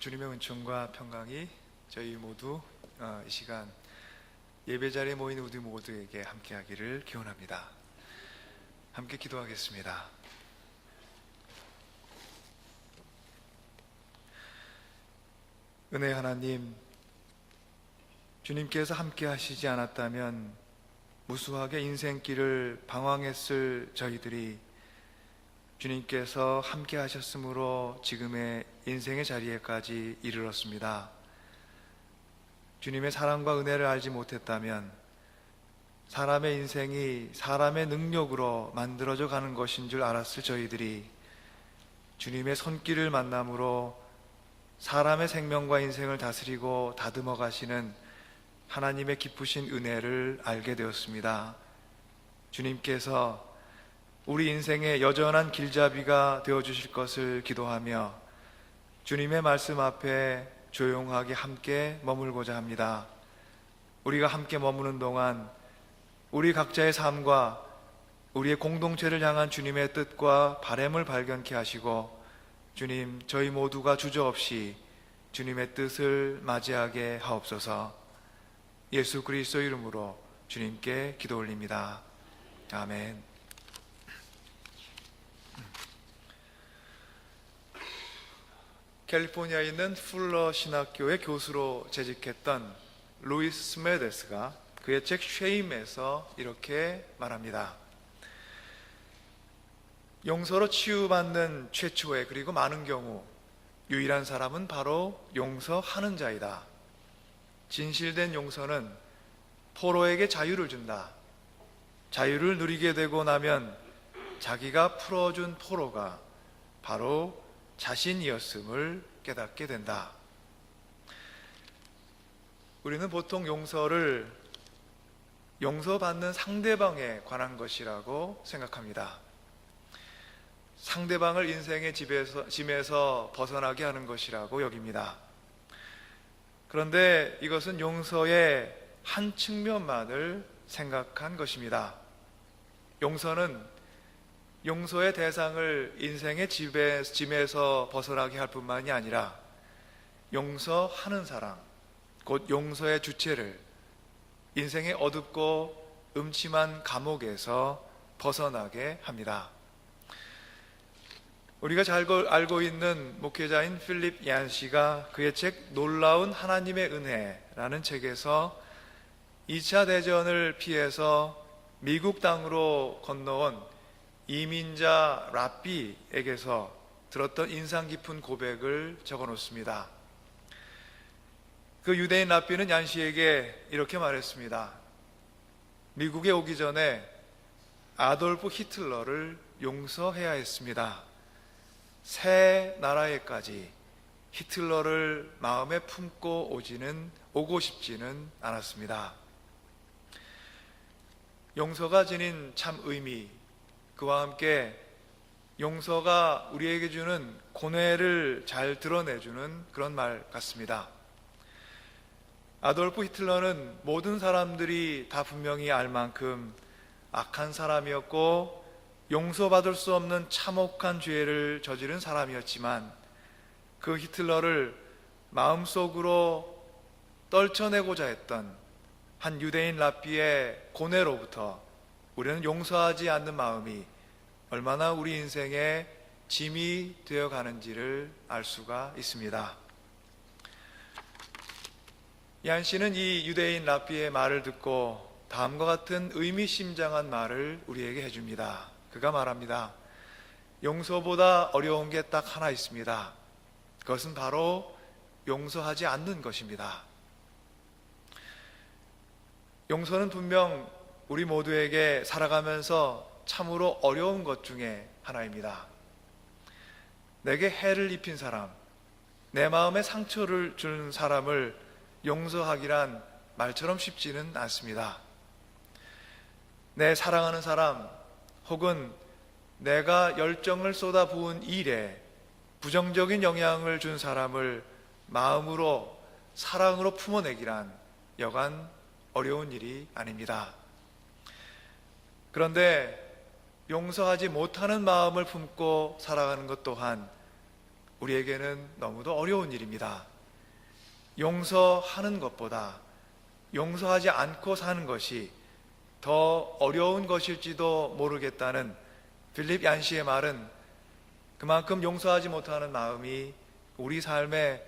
주님의 은총과 평강이 저희 모두 이 시간 예배 자리에 모인 우리 모두에게 함께하기를 기원합니다. 함께 기도하겠습니다. 은혜 하나님, 주님께서 함께 하시지 않았다면 무수하게 인생길을 방황했을 저희들이 주님께서 함께 하셨으므로 지금의 인생의 자리에까지 이르렀습니다. 주님의 사랑과 은혜를 알지 못했다면 사람의 인생이 사람의 능력으로 만들어져 가는 것인 줄 알았을 저희들이 주님의 손길을 만남으로 사람의 생명과 인생을 다스리고 다듬어 가시는 하나님의 기쁘신 은혜를 알게 되었습니다. 주님께서 우리 인생의 여전한 길잡이가 되어주실 것을 기도하며 주님의 말씀 앞에 조용하게 함께 머물고자 합니다. 우리가 함께 머무는 동안 우리 각자의 삶과 우리의 공동체를 향한 주님의 뜻과 바람을 발견케 하시고 주님, 저희 모두가 주저없이 주님의 뜻을 맞이하게 하옵소서. 예수 그리스도 이름으로 주님께 기도 올립니다. 아멘. 캘리포니아에 있는 풀러 신학교의 교수로 재직했던 루이스 스메데스가 그의 책 쉐임에서 이렇게 말합니다. 용서로 치유받는 최초의 그리고 많은 경우 유일한 사람은 바로 용서하는 자이다. 진실된 용서는 포로에게 자유를 준다. 자유를 누리게 되고 나면 자기가 풀어준 포로가 바로 자신이었음을 깨닫게 된다. 우리는 보통 용서를 용서받는 상대방에 관한 것이라고 생각합니다. 상대방을 인생의 짐에서 벗어나게 하는 것이라고 여깁니다. 그런데 이것은 용서의 한 측면만을 생각한 것입니다. 용서는 용서의 대상을 인생의 짐에서 벗어나게 할 뿐만이 아니라 용서하는 사람, 곧 용서의 주체를 인생의 어둡고 음침한 감옥에서 벗어나게 합니다. 우리가 잘 알고 있는 목회자인 필립 얀시가 그의 책 놀라운 하나님의 은혜라는 책에서 2차 대전을 피해서 미국 땅으로 건너온 이민자 라삐에게서 들었던 인상 깊은 고백을 적어 놓습니다. 그 유대인 라삐는 얀시에게 이렇게 말했습니다. 미국에 오기 전에 아돌프 히틀러를 용서해야 했습니다. 새 나라에까지 히틀러를 마음에 품고 오고 싶지는 않았습니다. 용서가 지닌 참 의미, 그와 함께 용서가 우리에게 주는 고뇌를 잘 드러내주는 그런 말 같습니다. 아돌프 히틀러는 모든 사람들이 다 분명히 알 만큼 악한 사람이었고 용서받을 수 없는 참혹한 죄를 저지른 사람이었지만 그 히틀러를 마음속으로 떨쳐내고자 했던 한 유대인 라삐의 고뇌로부터 우리는 용서하지 않는 마음이 얼마나 우리 인생의 짐이 되어가는지를 알 수가 있습니다. 얀 씨는 이 유대인 라삐의 말을 듣고 다음과 같은 의미심장한 말을 우리에게 해줍니다. 그가 말합니다. 용서보다 어려운 게 딱 하나 있습니다. 그것은 바로 용서하지 않는 것입니다. 용서는 분명 우리 모두에게 살아가면서 참으로 어려운 것 중에 하나입니다. 내게 해를 입힌 사람, 내 마음에 상처를 준 사람을 용서하기란 말처럼 쉽지는 않습니다. 내 사랑하는 사람 혹은 내가 열정을 쏟아부은 일에 부정적인 영향을 준 사람을 마음으로 사랑으로 품어내기란 여간 어려운 일이 아닙니다. 그런데 용서하지 못하는 마음을 품고 살아가는 것 또한 우리에게는 너무도 어려운 일입니다. 용서하는 것보다 용서하지 않고 사는 것이 더 어려운 것일지도 모르겠다는 필립 얀시의 말은 그만큼 용서하지 못하는 마음이 우리 삶에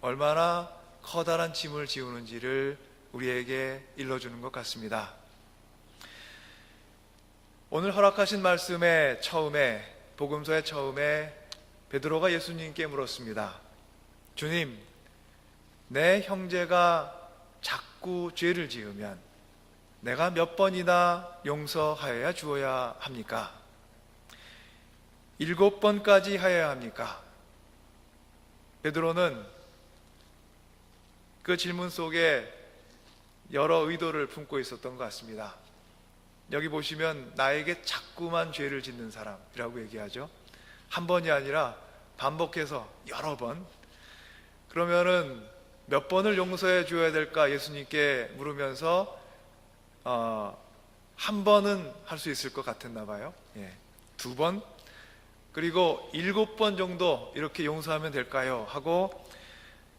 얼마나 커다란 짐을 지우는지를 우리에게 일러주는 것 같습니다. 오늘 허락하신 말씀의 처음에, 복음서의 처음에 베드로가 예수님께 물었습니다. 주님, 내 형제가 자꾸 죄를 지으면 내가 몇 번이나 용서하여야 주어야 합니까? 7번까지 하여야 합니까? 베드로는 그 질문 속에 여러 의도를 품고 있었던 것 같습니다. 여기 보시면 나에게 자꾸만 죄를 짓는 사람이라고 얘기하죠. 한 번이 아니라 반복해서 여러 번. 그러면은 몇 번을 용서해 줘야 될까 예수님께 물으면서 한 번은 할 수 있을 것 같았나 봐요. 2번, 그리고 7번 정도 이렇게 용서하면 될까요? 하고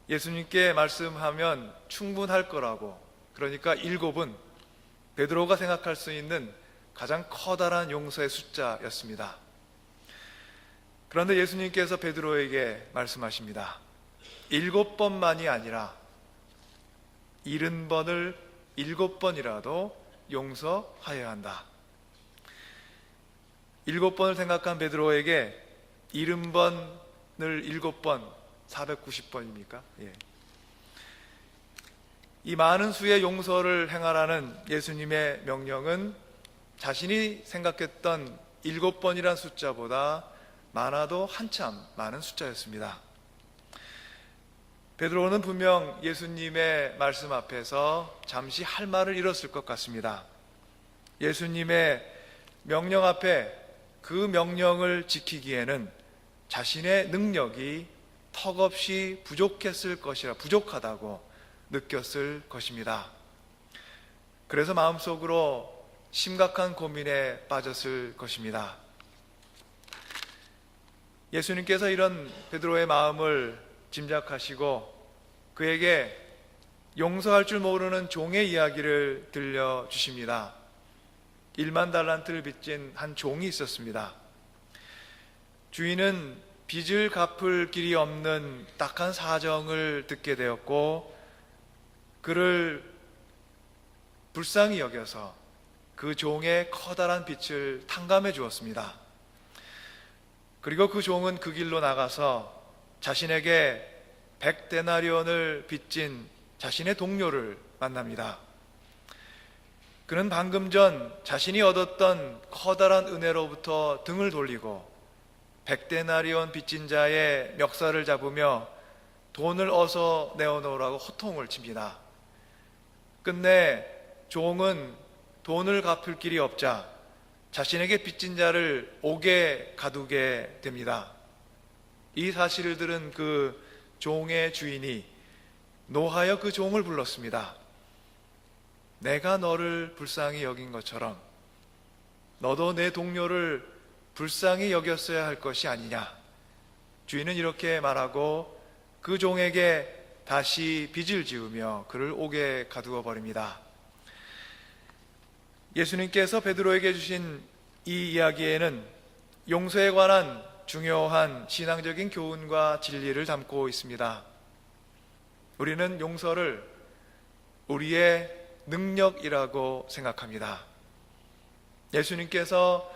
예수님께 말씀하면 충분할 거라고. 그러니까 7은 베드로가 생각할 수 있는 가장 커다란 용서의 숫자였습니다. 그런데 예수님께서 베드로에게 말씀하십니다. 7번만이 아니라 70번을 7번이라도 용서하여야 한다. 7번을 생각한 베드로에게 70번을 7번, 490번입니까? 이 많은 수의 용서를 행하라는 예수님의 명령은 자신이 생각했던 7번이란 숫자보다 많아도 한참 많은 숫자였습니다. 베드로는 분명 예수님의 말씀 앞에서 잠시 할 말을 잃었을 것 같습니다. 예수님의 명령 앞에 그 명령을 지키기에는 자신의 능력이 턱없이 부족하다고 느꼈을 것입니다. 그래서 마음속으로 심각한 고민에 빠졌을 것입니다. 예수님께서 이런 베드로의 마음을 짐작하시고 그에게 용서할 줄 모르는 종의 이야기를 들려주십니다. 1만 달란트를 빚진 한 종이 있었습니다. 주인은 빚을 갚을 길이 없는 딱한 사정을 듣게 되었고 그를 불쌍히 여겨서 그 종의 커다란 빚을 탕감해 주었습니다. 그리고 그 종은 그 길로 나가서 자신에게 100데나리온을 빚진 자신의 동료를 만납니다. 그는 방금 전 자신이 얻었던 커다란 은혜로부터 등을 돌리고 100데나리온 빚진 자의 멱살을 잡으며 돈을 어서 내어놓으라고 호통을 칩니다. 끝내 종은 돈을 갚을 길이 없자 자신에게 빚진 자를 옥에 가두게 됩니다. 이 사실을 들은 그 종의 주인이 노하여 그 종을 불렀습니다. 내가 너를 불쌍히 여긴 것처럼 너도 내 동료를 불쌍히 여겼어야 할 것이 아니냐. 주인은 이렇게 말하고 그 종에게 다시 빚을 지으며 그를 옥에 가두어 버립니다. 예수님께서 베드로에게 주신 이 이야기에는 용서에 관한 중요한 신앙적인 교훈과 진리를 담고 있습니다. 우리는 용서를 우리의 능력이라고 생각합니다. 예수님께서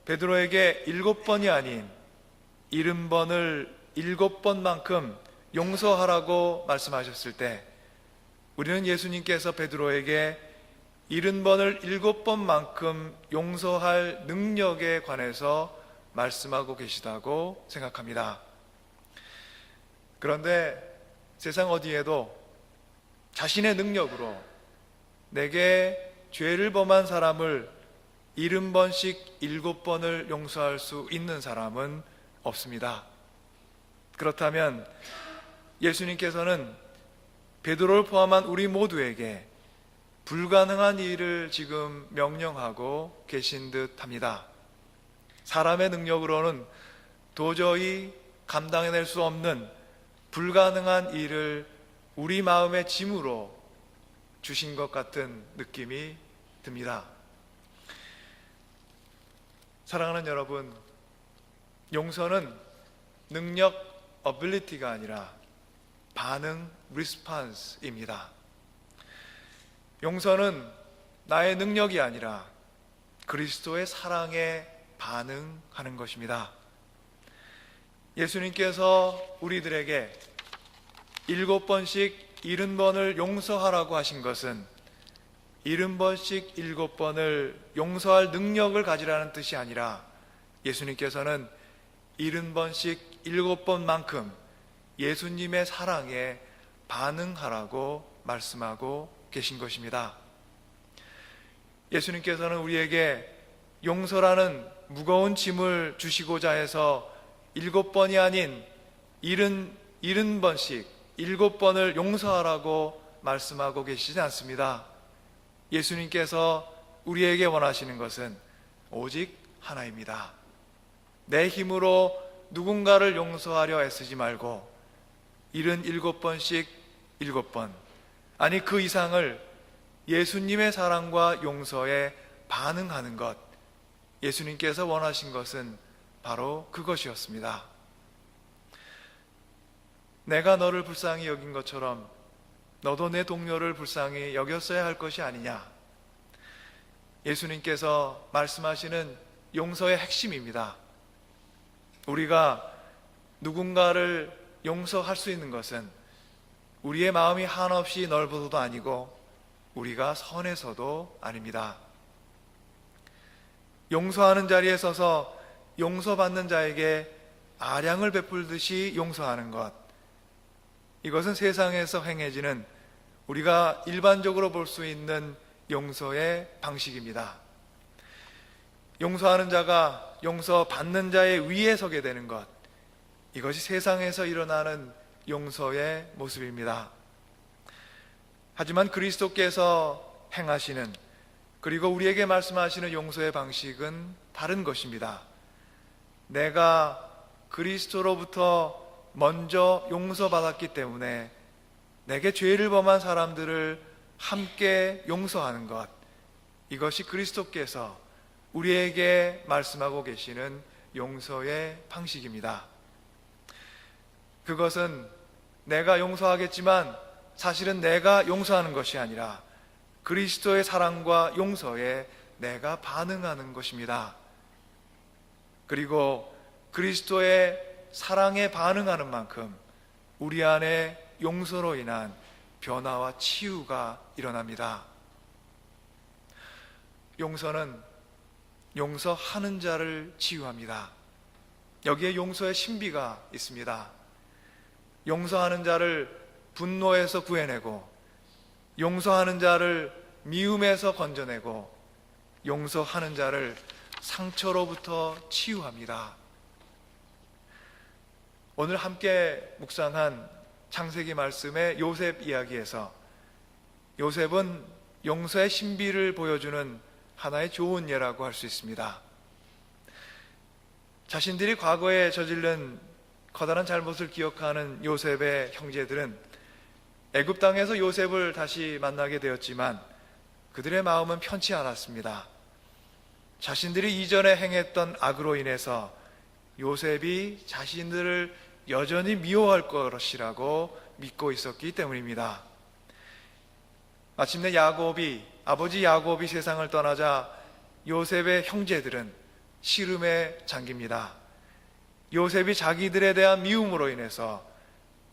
베드로에게 7번이 아닌 70번을 7번만큼 용서하라고 말씀하셨을 때 우리는 예수님께서 베드로에게 70번을 7번만큼 용서할 능력에 관해서 말씀하고 계시다고 생각합니다. 그런데 세상 어디에도 자신의 능력으로 내게 죄를 범한 사람을 70번씩 7번을 용서할 수 있는 사람은 없습니다. 그렇다면 예수님께서는 베드로를 포함한 우리 모두에게 불가능한 일을 지금 명령하고 계신 듯 합니다. 사람의 능력으로는 도저히 감당해낼 수 없는 불가능한 일을 우리 마음의 짐으로 주신 것 같은 느낌이 듭니다. 사랑하는 여러분, 용서는 능력, ability가 아니라 반응, response입니다. 용서는 나의 능력이 아니라 그리스도의 사랑에 반응하는 것입니다. 예수님께서 우리들에게 7번씩 70번을 용서하라고 하신 것은 70번씩 7번을 용서할 능력을 가지라는 뜻이 아니라 예수님께서는 70번씩 7번만큼 예수님의 사랑에 반응하라고 말씀하고 계신 것입니다. 예수님께서는 우리에게 용서라는 무거운 짐을 주시고자 해서 7번이 아닌 70번씩 7번을 용서하라고 말씀하고 계시지 않습니다. 예수님께서 우리에게 원하시는 것은 오직 하나입니다. 내 힘으로 누군가를 용서하려 애쓰지 말고 77번씩 7번, 아니 그 이상을 예수님의 사랑과 용서에 반응하는 것, 예수님께서 원하신 것은 바로 그것이었습니다. 내가 너를 불쌍히 여긴 것처럼 너도 내 동료를 불쌍히 여겼어야 할 것이 아니냐. 예수님께서 말씀하시는 용서의 핵심입니다. 우리가 누군가를 용서할 수 있는 것은 우리의 마음이 한없이 넓어서도 아니고 우리가 선해서도 아닙니다. 용서하는 자리에 서서 용서받는 자에게 아량을 베풀듯이 용서하는 것, 이것은 세상에서 행해지는 우리가 일반적으로 볼 수 있는 용서의 방식입니다. 용서하는 자가 용서받는 자의 위에 서게 되는 것, 이것이 세상에서 일어나는 용서의 모습입니다. 하지만 그리스도께서 행하시는, 그리고 우리에게 말씀하시는 용서의 방식은 다른 것입니다. 내가 그리스도로부터 먼저 용서받았기 때문에 내게 죄를 범한 사람들을 함께 용서하는 것, 이것이 그리스도께서 우리에게 말씀하고 계시는 용서의 방식입니다. 그것은 내가 용서하겠지만 사실은 내가 용서하는 것이 아니라 그리스도의 사랑과 용서에 내가 반응하는 것입니다. 그리고 그리스도의 사랑에 반응하는 만큼 우리 안에 용서로 인한 변화와 치유가 일어납니다. 용서는 용서하는 자를 치유합니다. 여기에 용서의 신비가 있습니다. 용서하는 자를 분노에서 구해내고, 용서하는 자를 미움에서 건져내고, 용서하는 자를 상처로부터 치유합니다. 오늘 함께 묵상한 창세기 말씀의 요셉 이야기에서 요셉은 용서의 신비를 보여주는 하나의 좋은 예라고 할 수 있습니다. 자신들이 과거에 저지른 커다란 잘못을 기억하는 요셉의 형제들은 애굽 땅에서 요셉을 다시 만나게 되었지만 그들의 마음은 편치 않았습니다. 자신들이 이전에 행했던 악으로 인해서 요셉이 자신들을 여전히 미워할 것이라고 믿고 있었기 때문입니다. 마침내 아버지 야곱이 세상을 떠나자 요셉의 형제들은 시름에 잠깁니다. 요셉이 자기들에 대한 미움으로 인해서,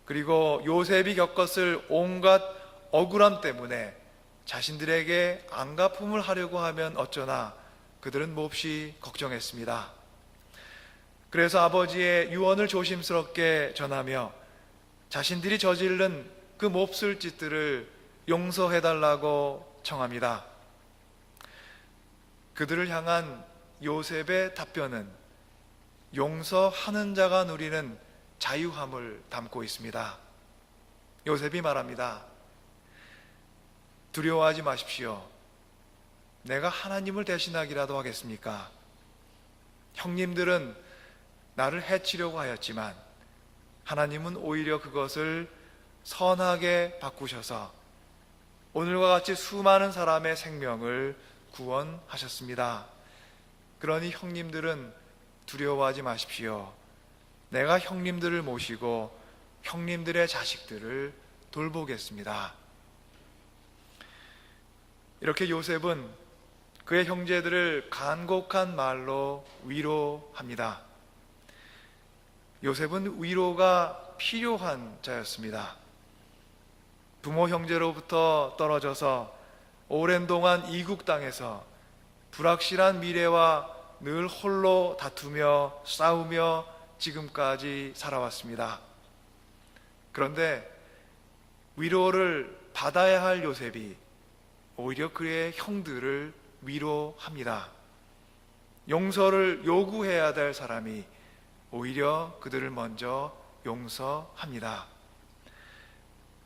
그리고 요셉이 겪었을 온갖 억울함 때문에 자신들에게 안갚음을 하려고 하면 어쩌나 그들은 몹시 걱정했습니다. 그래서 아버지의 유언을 조심스럽게 전하며 자신들이 저지른 그 몹쓸 짓들을 용서해달라고 청합니다. 그들을 향한 요셉의 답변은 용서하는 자가 누리는 자유함을 담고 있습니다. 요셉이 말합니다. 두려워하지 마십시오. 내가 하나님을 대신하기라도 하겠습니까? 형님들은 나를 해치려고 하였지만 하나님은 오히려 그것을 선하게 바꾸셔서 오늘과 같이 수많은 사람의 생명을 구원하셨습니다. 그러니 형님들은 두려워하지 마십시오. 내가 형님들을 모시고 형님들의 자식들을 돌보겠습니다. 이렇게 요셉은 그의 형제들을 간곡한 말로 위로합니다. 요셉은 위로가 필요한 자였습니다. 부모 형제로부터 떨어져서 오랜 동안 이국 땅에서 불확실한 미래와 늘 홀로 다투며 싸우며 지금까지 살아왔습니다. 그런데 위로를 받아야 할 요셉이 오히려 그의 형들을 위로합니다. 용서를 요구해야 될 사람이 오히려 그들을 먼저 용서합니다.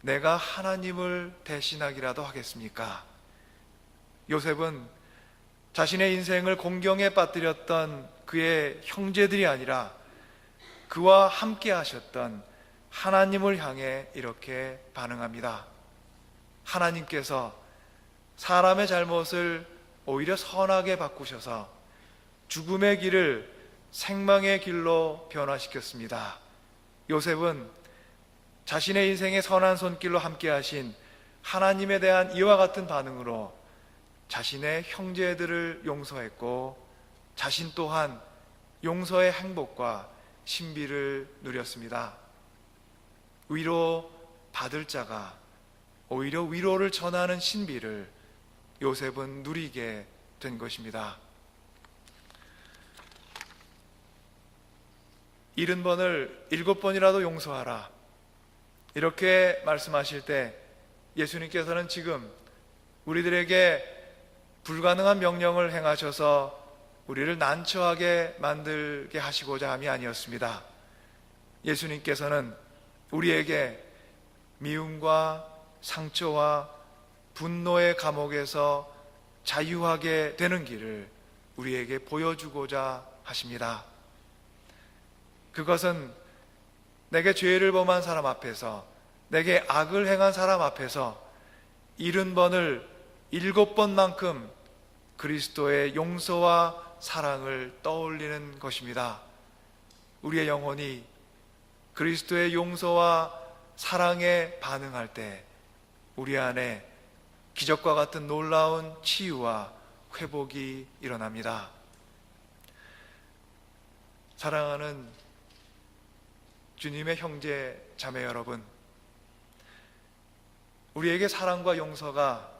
내가 하나님을 대신하기라도 하겠습니까? 요셉은 자신의 인생을 공경에 빠뜨렸던 그의 형제들이 아니라 그와 함께 하셨던 하나님을 향해 이렇게 반응합니다. 하나님께서 사람의 잘못을 오히려 선하게 바꾸셔서 죽음의 길을 생명의 길로 변화시켰습니다. 요셉은 자신의 인생의 선한 손길로 함께 하신 하나님에 대한 이와 같은 반응으로 자신의 형제들을 용서했고 자신 또한 용서의 행복과 신비를 누렸습니다. 위로 받을 자가 오히려 위로를 전하는 신비를 요셉은 누리게 된 것입니다. 70번을 7번이라도 용서하라, 이렇게 말씀하실 때 예수님께서는 지금 우리들에게 불가능한 명령을 행하셔서 우리를 난처하게 만들게 하시고자 함이 아니었습니다. 예수님께서는 우리에게 미움과 상처와 분노의 감옥에서 자유하게 되는 길을 우리에게 보여주고자 하십니다. 그것은 내게 죄를 범한 사람 앞에서, 내게 악을 행한 사람 앞에서 70번을 7번만큼 그리스도의 용서와 사랑을 떠올리는 것입니다. 우리의 영혼이 그리스도의 용서와 사랑에 반응할 때 우리 안에 기적과 같은 놀라운 치유와 회복이 일어납니다. 사랑하는 주님의 형제 자매 여러분, 우리에게 사랑과 용서가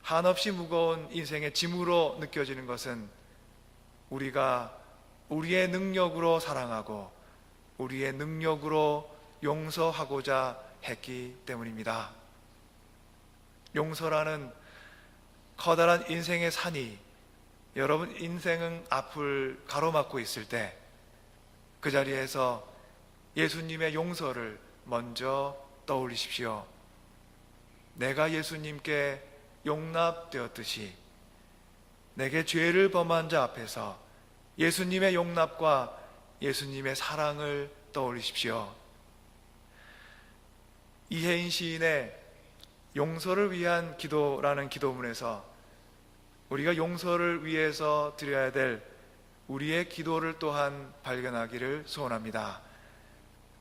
한없이 무거운 인생의 짐으로 느껴지는 것은 우리가 우리의 능력으로 사랑하고 우리의 능력으로 용서하고자 했기 때문입니다. 용서라는 커다란 인생의 산이 여러분 인생은 앞을 가로막고 있을 때 그 자리에서 예수님의 용서를 먼저 떠올리십시오. 내가 예수님께 용납되었듯이 내게 죄를 범한 자 앞에서 예수님의 용납과 예수님의 사랑을 떠올리십시오. 이혜인 시인의 용서를 위한 기도라는 기도문에서 우리가 용서를 위해서 드려야 될 우리의 기도를 또한 발견하기를 소원합니다.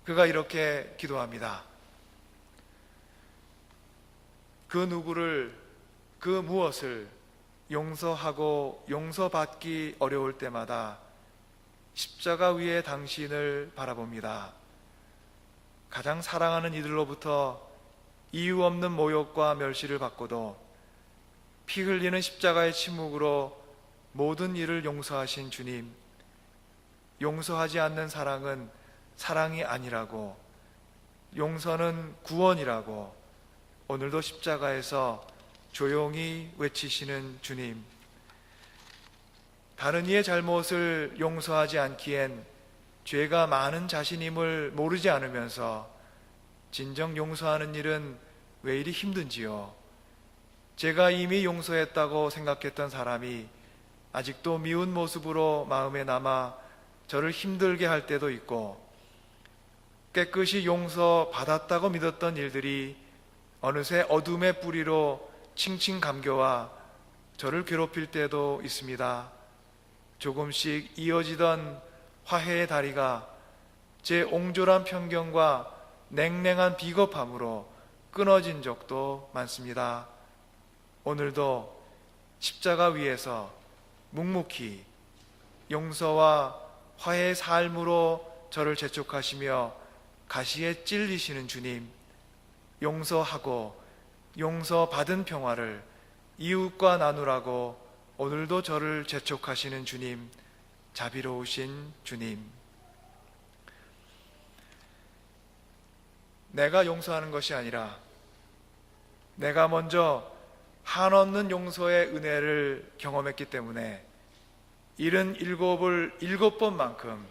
그가 이렇게 기도합니다. 그 누구를, 그 무엇을 용서하고 용서받기 어려울 때마다 십자가 위에 당신을 바라봅니다. 가장 사랑하는 이들로부터 이유 없는 모욕과 멸시를 받고도 피 흘리는 십자가의 침묵으로 모든 일을 용서하신 주님, 용서하지 않는 사랑은 사랑이 아니라고, 용서는 구원이라고 오늘도 십자가에서 조용히 외치시는 주님, 다른 이의 잘못을 용서하지 않기엔 죄가 많은 자신임을 모르지 않으면서 진정 용서하는 일은 왜 이리 힘든지요. 제가 이미 용서했다고 생각했던 사람이 아직도 미운 모습으로 마음에 남아 저를 힘들게 할 때도 있고, 깨끗이 용서받았다고 믿었던 일들이 어느새 어둠의 뿌리로 칭칭 감겨와 저를 괴롭힐 때도 있습니다. 조금씩 이어지던 화해의 다리가 제 옹졸한 편견과 냉랭한 비겁함으로 끊어진 적도 많습니다. 오늘도 십자가 위에서 묵묵히 용서와 화해의 삶으로 저를 재촉하시며 가시에 찔리시는 주님, 용서하고 용서받은 평화를 이웃과 나누라고 오늘도 저를 재촉하시는 주님, 자비로우신 주님. 내가 용서하는 것이 아니라 내가 먼저 한없는 용서의 은혜를 경험했기 때문에 77을 7번만큼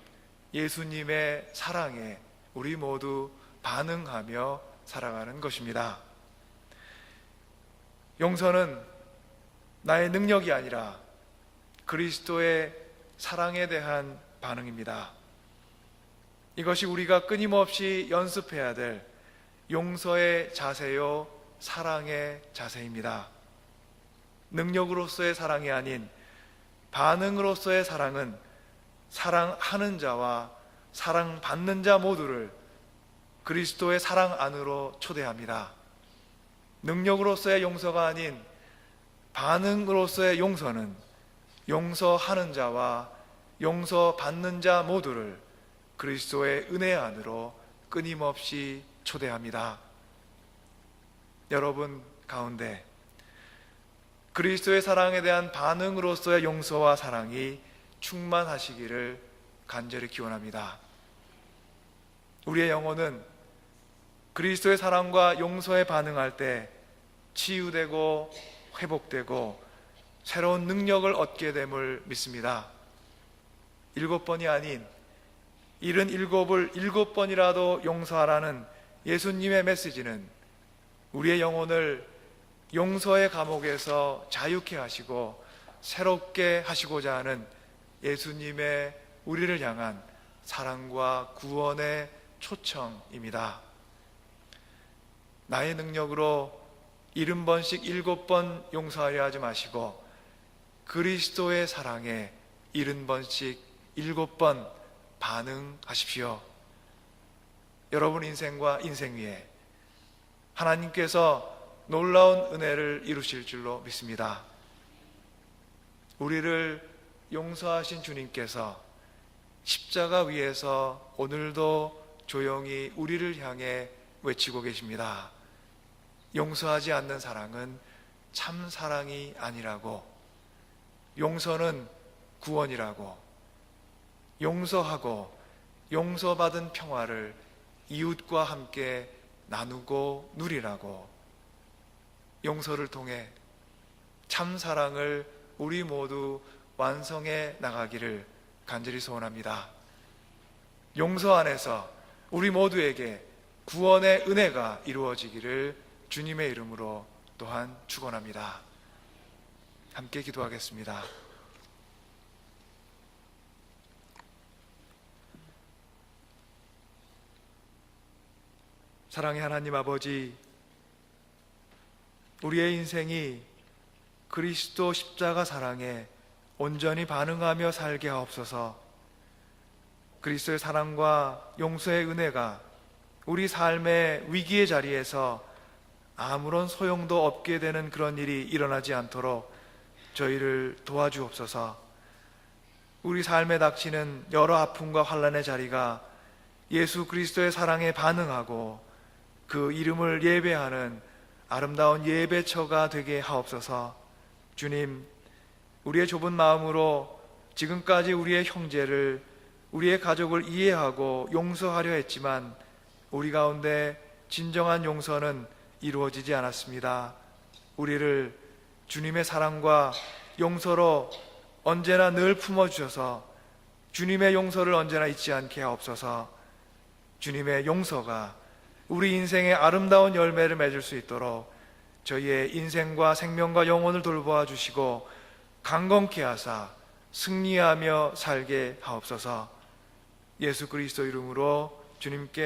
예수님의 사랑에 우리 모두 반응하며 살아가는 것입니다. 용서는 나의 능력이 아니라 그리스도의 사랑에 대한 반응입니다. 이것이 우리가 끊임없이 연습해야 될 용서의 자세요, 사랑의 자세입니다. 능력으로서의 사랑이 아닌 반응으로서의 사랑은 사랑하는 자와 사랑받는 자 모두를 그리스도의 사랑 안으로 초대합니다. 능력으로서의 용서가 아닌 반응으로서의 용서는 용서하는 자와 용서받는 자 모두를 그리스도의 은혜 안으로 끊임없이 초대합니다. 여러분 가운데 그리스도의 사랑에 대한 반응으로서의 용서와 사랑이 충만하시기를 간절히 기원합니다. 우리의 영혼은 그리스도의 사랑과 용서에 반응할 때 치유되고 회복되고 새로운 능력을 얻게 됨을 믿습니다. 7번이 아닌 77을 7번이라도 용서하라는 예수님의 메시지는 우리의 영혼을 용서의 감옥에서 자유케 하시고 새롭게 하시고자 하는 예수님의 우리를 향한 사랑과 구원의 초청입니다. 나의 능력으로 70번씩 7번 용서하려 하지 마시고 그리스도의 사랑에 70번씩 7번 반응하십시오. 여러분 인생과 인생 위에 하나님께서 놀라운 은혜를 이루실 줄로 믿습니다. 우리를 용서하신 주님께서 십자가 위에서 오늘도 조용히 우리를 향해 외치고 계십니다. 용서하지 않는 사랑은 참 사랑이 아니라고, 용서는 구원이라고, 용서하고 용서받은 평화를 이웃과 함께 나누고 누리라고, 용서를 통해 참 사랑을 우리 모두 완성해 나가기를 간절히 소원합니다. 용서 안에서 우리 모두에게 구원의 은혜가 이루어지기를 주님의 이름으로 또한 축원합니다. 함께 기도하겠습니다. 사랑의 하나님 아버지, 우리의 인생이 그리스도 십자가 사랑에 온전히 반응하며 살게 하옵소서. 그리스도의 사랑과 용서의 은혜가 우리 삶의 위기의 자리에서 아무런 소용도 없게 되는 그런 일이 일어나지 않도록 저희를 도와주옵소서. 우리 삶에 닥치는 여러 아픔과 환난의 자리가 예수 그리스도의 사랑에 반응하고 그 이름을 예배하는 아름다운 예배처가 되게 하옵소서. 주님, 우리의 좁은 마음으로 지금까지 우리의 형제를, 우리의 가족을 이해하고 용서하려 했지만 우리 가운데 진정한 용서는 이루어지지 않았습니다. 우리를 주님의 사랑과 용서로 언제나 늘 품어주셔서 주님의 용서를 언제나 잊지 않게 하옵소서. 주님의 용서가 우리 인생의 아름다운 열매를 맺을 수 있도록 저희의 인생과 생명과 영혼을 돌보아 주시고 강건케 하사 승리하며 살게 하옵소서. 예수 그리스도 이름으로 주님께